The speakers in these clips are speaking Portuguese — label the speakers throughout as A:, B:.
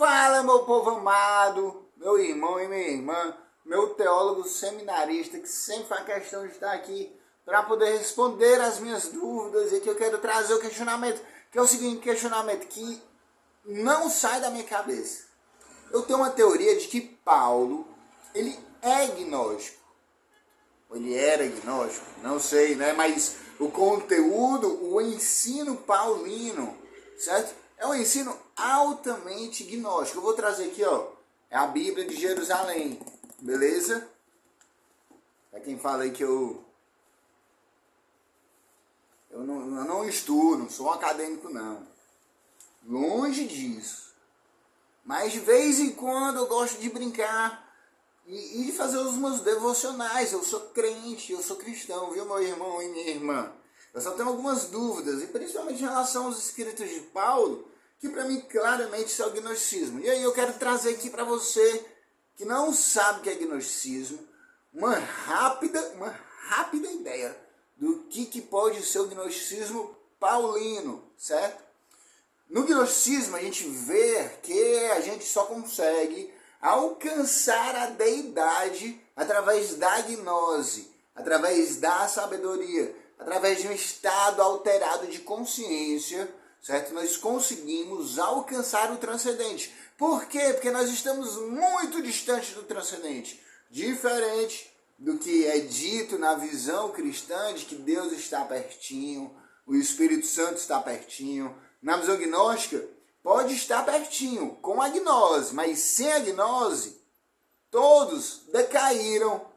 A: Fala, meu povo amado, meu irmão e minha irmã, meu teólogo seminarista que sempre faz questão de estar aqui para poder responder as minhas dúvidas. E aqui eu quero trazer o questionamento, que é o seguinte questionamento que não sai da minha cabeça. Eu tenho uma teoria de que Paulo, ele é gnóstico. Ou ele era gnóstico, não sei, né? Mas o conteúdo, o ensino paulino, certo? É um ensino altamente gnóstico. Eu vou trazer aqui, ó, é a Bíblia de Jerusalém, beleza? Para quem fala aí que eu não estudo, não sou um acadêmico, não. Longe disso. Mas de vez em quando eu gosto de brincar e de fazer os meus devocionais. Eu sou crente, eu sou cristão, viu, meu irmão e minha irmã? Eu só tenho algumas dúvidas, e principalmente em relação aos escritos de Paulo, que para mim claramente isso é o gnosticismo. E aí eu quero trazer aqui para você que não sabe o que é gnosticismo, uma rápida ideia do que pode ser o gnosticismo paulino, certo? No gnosticismo a gente vê que a gente só consegue alcançar a deidade através da gnose, através da sabedoria, através de um estado alterado de consciência, certo? Nós conseguimos alcançar o transcendente. Por quê? Porque nós estamos muito distantes do transcendente. Diferente do que é dito na visão cristã de que Deus está pertinho, o Espírito Santo está pertinho. Na visão gnóstica, pode estar pertinho, com a gnose, mas sem a gnose, todos decaíram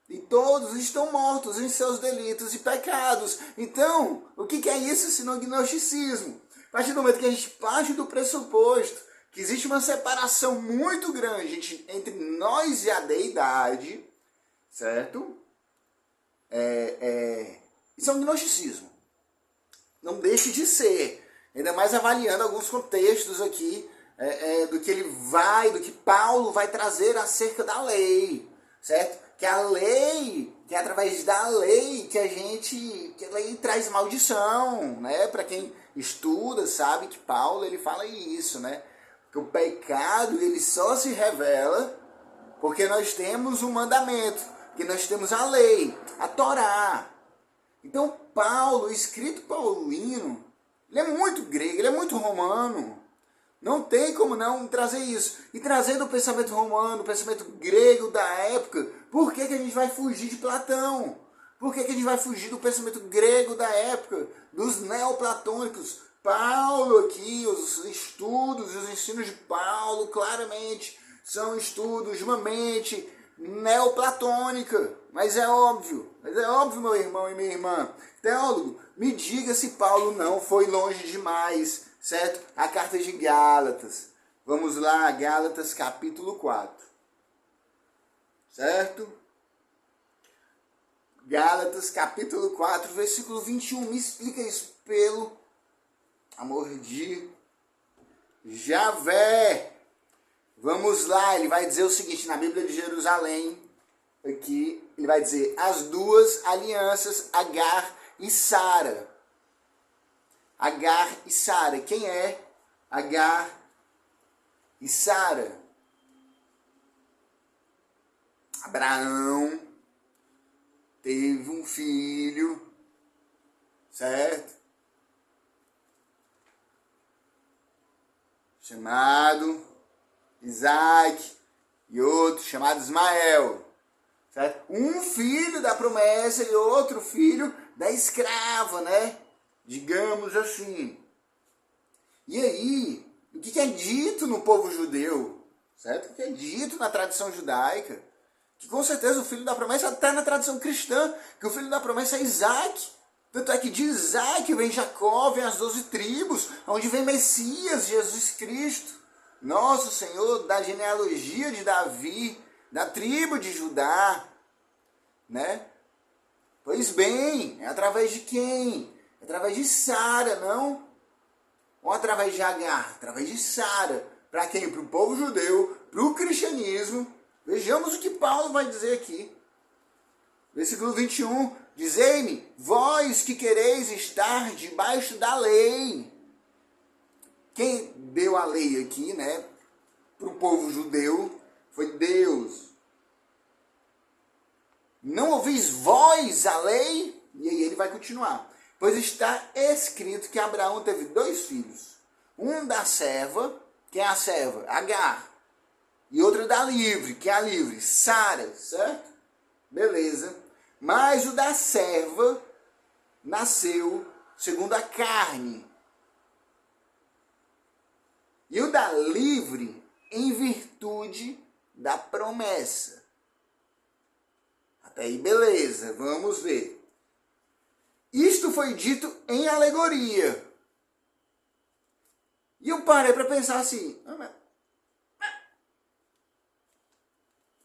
A: e todos estão mortos em seus delitos e pecados. Então, o que é isso senão gnosticismo? A partir do momento que a gente parte do pressuposto que existe uma separação muito grande entre nós e a deidade, certo? Isso é um gnosticismo. Não deixe de ser. Ainda mais avaliando alguns contextos aqui do que Paulo vai trazer acerca da lei, certo? Que a lei, que é através da lei que a lei traz maldição, né? Para quem estuda sabe que Paulo ele fala isso, né? Que o pecado ele só se revela porque nós temos um mandamento, que nós temos a lei, a Torá. Então Paulo, o escrito paulino, ele é muito grego, ele é muito romano. Não tem como não trazer isso. E trazendo o pensamento romano, o pensamento grego da época, por que a gente vai fugir de Platão? Por que a gente vai fugir do pensamento grego da época, dos neoplatônicos? Paulo aqui, os estudos e os ensinos de Paulo, claramente, são estudos de uma mente neoplatônica. Mas é óbvio, meu irmão e minha irmã. Teólogo, me diga se Paulo não foi longe demais, certo? A carta de Gálatas. Vamos lá, Gálatas capítulo 4. Certo? Gálatas capítulo 4, versículo 21. Me explica isso pelo amor de Javé. Vamos lá, ele vai dizer o seguinte, na Bíblia de Jerusalém, aqui, ele vai dizer, as duas alianças, Agar e Sara. Agar e Sara. Quem é Agar e Sara? Abraão teve um filho, certo? Chamado Isaac e outro chamado Ismael. Certo? Um filho da promessa e outro filho da escrava, né? Digamos assim. E aí, o que é dito no povo judeu? Certo? O que é dito na tradição judaica? Que com certeza o filho da promessa está na tradição cristã, que o filho da promessa é Isaac. Tanto é que de Isaac vem Jacó, vem as 12 tribos, onde vem Messias, Jesus Cristo, nosso Senhor, da genealogia de Davi, da tribo de Judá, né? Pois bem, é através de quem? É através de Sara, não? Ou através de Agar? Através de Sara. Para quem? Para o povo judeu, para o cristianismo. Vejamos o que Paulo vai dizer aqui. Versículo 21. Dizei-me, vós que quereis estar debaixo da lei. Quem deu a lei aqui, né? povo judeu, foi Deus. Não ouvis vós a lei? E aí ele vai continuar. Pois está escrito que Abraão teve 2 filhos. Um da serva, que é a serva, Agar. E outro da livre, que é a livre, Sara, certo? Beleza. Mas o da serva nasceu segundo a carne. E o da livre em virtude da promessa. Até aí, beleza. Vamos ver. Isto foi dito em alegoria. E eu parei para pensar assim,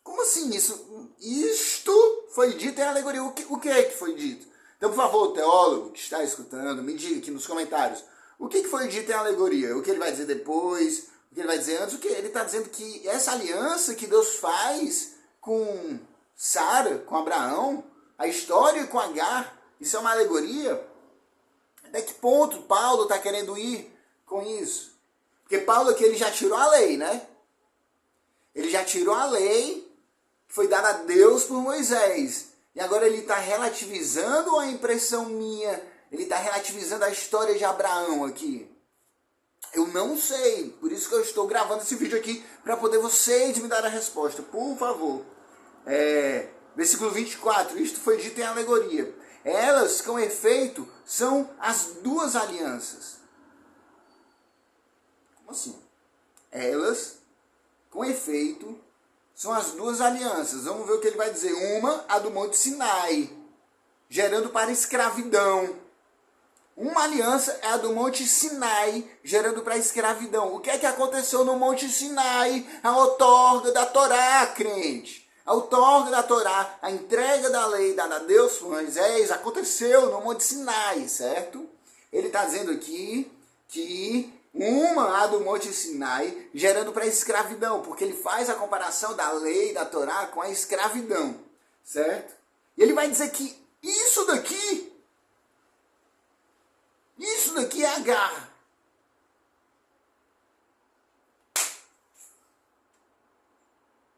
A: como assim isso? Isto foi dito em alegoria. O que é que foi dito? Então, por favor, teólogo que está escutando, me diga aqui nos comentários. O que foi dito em alegoria? O que ele vai dizer depois? O que ele vai dizer antes? O que ele está dizendo que essa aliança que Deus faz com Sara, com Abraão, a história com Agar, isso é uma alegoria? Até que ponto Paulo está querendo ir com isso? Porque Paulo aqui ele já tirou a lei, né? Ele já tirou a lei que foi dada a Deus por Moisés. E agora ele está relativizando a impressão minha, ele está relativizando a história de Abraão aqui. Eu não sei, por isso que eu estou gravando esse vídeo aqui, para poder vocês me dar a resposta, por favor. Versículo 24, isto foi dito em alegoria. Elas, com efeito, são as 2 alianças. Como assim? Elas, com efeito, são as 2 alianças. Vamos ver o que ele vai dizer. Uma, a do Monte Sinai, gerando para escravidão. Uma aliança é a do Monte Sinai, gerando para escravidão. O que é que aconteceu no Monte Sinai? A outorga da Torá, crente. A outorga da Torá, a entrega da lei dada a Deus por Moisés, aconteceu no Monte Sinai, certo? Ele está dizendo aqui que uma, a do Monte Sinai, gerando para a escravidão, porque ele faz a comparação da lei da Torá com a escravidão, certo? E ele vai dizer que isso daqui é Agar.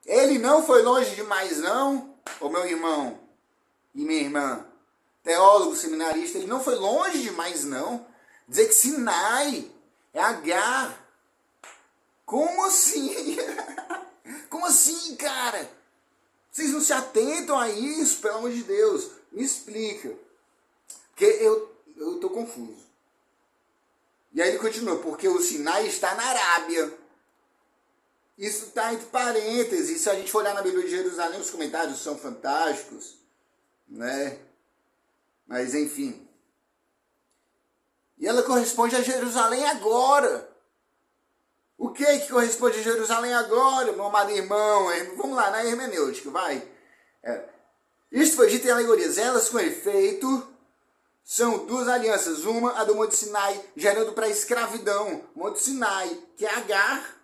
A: Ele não foi longe demais não, ô meu irmão e minha irmã, teólogo, seminarista, ele não foi longe demais não, dizer que Sinai é Agar. Como assim? Como assim, cara? Vocês não se atentam a isso, pelo amor de Deus. Me explica. Porque eu tô confuso. E aí ele continua, porque o Sinai está na Arábia. Isso está entre parênteses. Se a gente for olhar na Bíblia de Jerusalém, os comentários são fantásticos, né? Mas enfim. E ela corresponde a Jerusalém agora. O que corresponde a Jerusalém agora, meu amado irmão? Vamos lá, na hermenêutica, vai. Isto foi dito em alegorias. Elas, com efeito, são 2 alianças. Uma, a do Monte Sinai, gerando para a escravidão. Monte Sinai, que é Agar.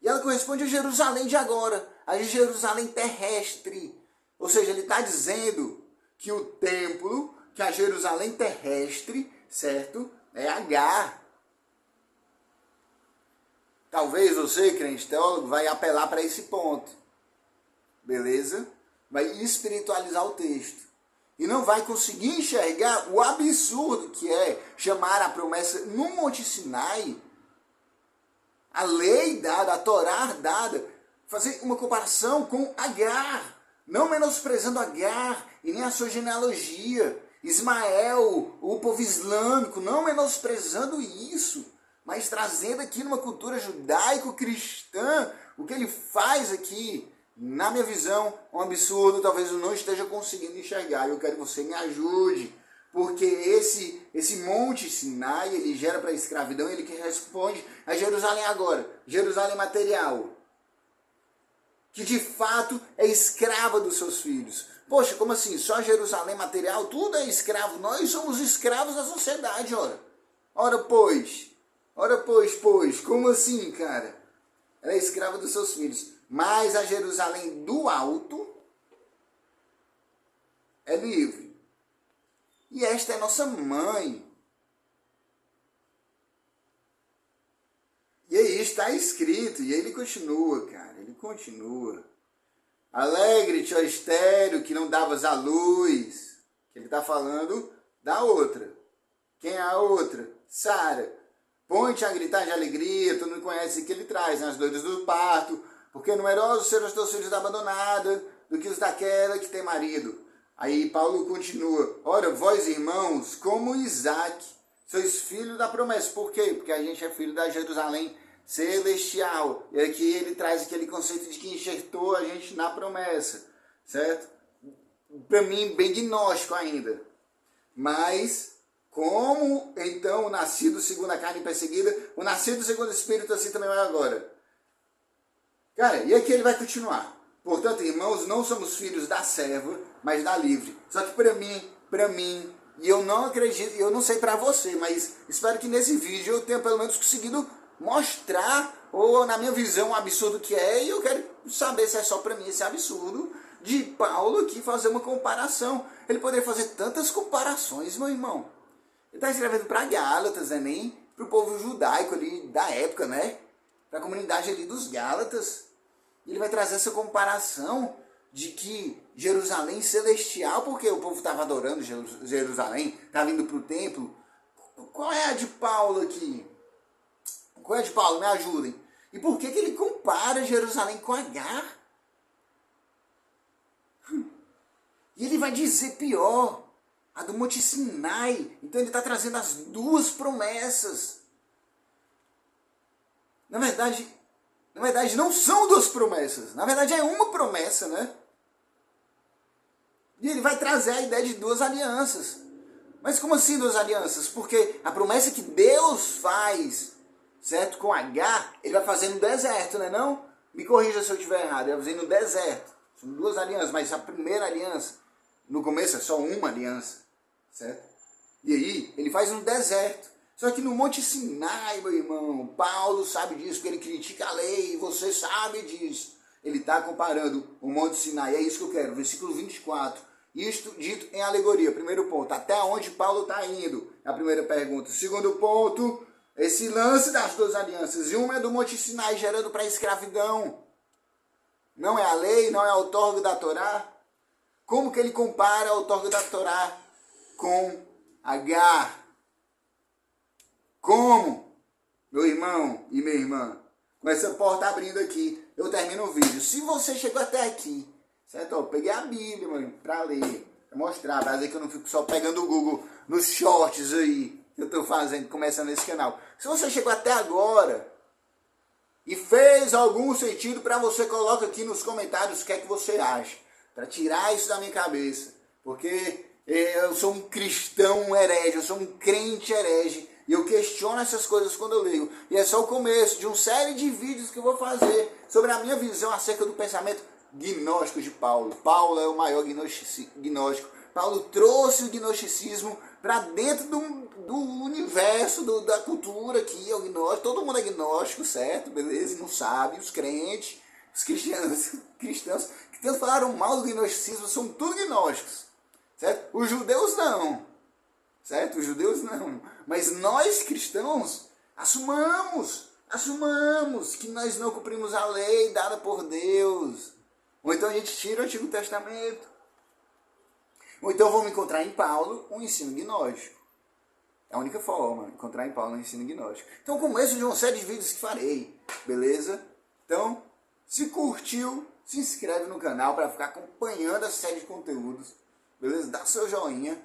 A: E ela corresponde a Jerusalém de agora, a Jerusalém terrestre. Ou seja, ele está dizendo que o templo, que a Jerusalém terrestre, certo? É Agar. Talvez você, crente teólogo, vai apelar para esse ponto. Beleza? Vai espiritualizar o texto. E não vai conseguir enxergar o absurdo que é chamar a promessa no Monte Sinai, a lei dada, a Torá dada, fazer uma comparação com Agar, não menosprezando Agar e nem a sua genealogia, Ismael, o povo islâmico, não menosprezando isso, mas trazendo aqui numa cultura judaico-cristã, o que ele faz aqui, na minha visão, um absurdo, talvez eu não esteja conseguindo enxergar, eu quero que você me ajude, porque esse Monte Sinai, ele gera para a escravidão, ele que responde a Jerusalém agora, Jerusalém material, que de fato é escrava dos seus filhos. Poxa, como assim? Só Jerusalém material? Tudo é escravo. Nós somos escravos da sociedade, ora. Ora, pois, como assim, cara? Ela é escrava dos seus filhos. Mas a Jerusalém do alto é livre. E esta é nossa mãe. E E aí está escrito, e ele continua, cara, ele continua. Alegre-te, ó estéreo, que não davas à luz. Ele está falando da outra. Quem é a outra? Sara. Põe-te a gritar de alegria, tu não conhece o que ele traz, nas dores do parto, porque numerosos serão os teus filhos da abandonada, do que os daquela que tem marido. Aí Paulo continua, ora, vós irmãos, como Isaac, sois filhos da promessa. Por quê? Porque a gente é filho da Jerusalém celestial. E aqui ele traz aquele conceito de que enxertou a gente na promessa, certo? Para mim, bem gnóstico ainda. Mas, como então o nascido segundo a carne perseguida, o nascido segundo o Espírito assim também vai agora. Cara, e aqui ele vai continuar. Portanto, irmãos, não somos filhos da serva, mas da livre. Só que para mim, e eu não acredito, eu não sei para você, mas espero que nesse vídeo eu tenha pelo menos conseguido mostrar, ou na minha visão, o absurdo que é, e eu quero saber se é só para mim esse absurdo de Paulo aqui fazer uma comparação. Ele poderia fazer tantas comparações, meu irmão. Ele está escrevendo para Gálatas, né, nem para o povo judaico ali da época, né? Para a comunidade ali dos Gálatas. E ele vai trazer essa comparação de que Jerusalém celestial, porque o povo estava adorando Jerusalém, estava indo para o templo. Qual é a de Paulo aqui? Qual é a de Paulo? Me ajudem. E por que ele compara Jerusalém com Agar? E ele vai dizer pior, a do Monte Sinai. Então ele está trazendo as duas promessas. Na verdade, não são duas promessas. Na verdade, é uma promessa, né? E ele vai trazer a ideia de duas alianças. Mas como assim duas alianças? Porque a promessa que Deus faz, certo, com Agar, ele vai fazer no deserto, né não? Me corrija se eu estiver errado. Ele vai fazer no deserto. São duas alianças, mas a primeira aliança, no começo é só uma aliança, certo? E aí, ele faz no deserto. Só que no Monte Sinai, meu irmão, Paulo sabe disso, porque ele critica a lei, e você sabe disso. Ele está comparando o Monte Sinai, é isso que eu quero, versículo 24. Isto dito em alegoria, primeiro ponto, até onde Paulo está indo? É a primeira pergunta. Segundo ponto, esse lance das duas alianças. E uma é do Monte Sinai, gerando para a escravidão. Não é a lei, não é a outorga da Torá. Como que ele compara a outorga da Torá com Agar? Como? Meu irmão e minha irmã, com essa porta abrindo aqui, eu termino o vídeo. Se você chegou até aqui, certo? Eu peguei a Bíblia, mano, pra ler, pra mostrar, pra dizer que eu não fico só pegando o Google nos shorts aí que eu tô fazendo, começando esse canal. Se você chegou até agora e fez algum sentido para você, coloca aqui nos comentários o que é que você acha, para tirar isso da minha cabeça, porque eu sou um cristão herege, eu sou um crente herege, e eu questiono essas coisas quando eu leio. E é só o começo de uma série de vídeos que eu vou fazer sobre a minha visão acerca do pensamento gnóstico de Paulo. Paulo é o maior gnóstico. Paulo trouxe o gnosticismo para dentro do universo, da cultura aqui, é o gnóstico. Todo mundo é gnóstico, certo? Beleza? E não sabe. Os crentes, os cristãos que tanto falaram mal do gnosticismo são tudo gnósticos, certo? Os judeus não. Certo? Os judeus não. Mas nós cristãos assumamos que nós não cumprimos a lei dada por Deus. Ou então a gente tira o Antigo Testamento. Ou então vamos encontrar em Paulo um ensino gnóstico. É a única forma, encontrar em Paulo um ensino gnóstico. Então, começo de uma série de vídeos que farei, beleza? Então, se curtiu, se inscreve no canal para ficar acompanhando essa série de conteúdos, beleza? Dá seu joinha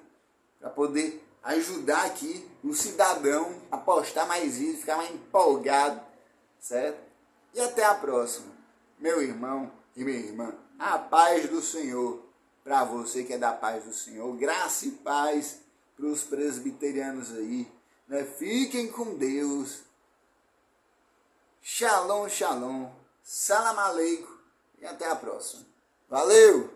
A: para poder ajudar aqui o cidadão a postar mais vídeos, ficar mais empolgado, certo? E até a próxima, meu irmão e minha irmã. A paz do Senhor para você que é da paz do Senhor. Graça e paz para os presbiterianos aí, né? Fiquem com Deus. Shalom, shalom. Salam aleikum. E até a próxima. Valeu!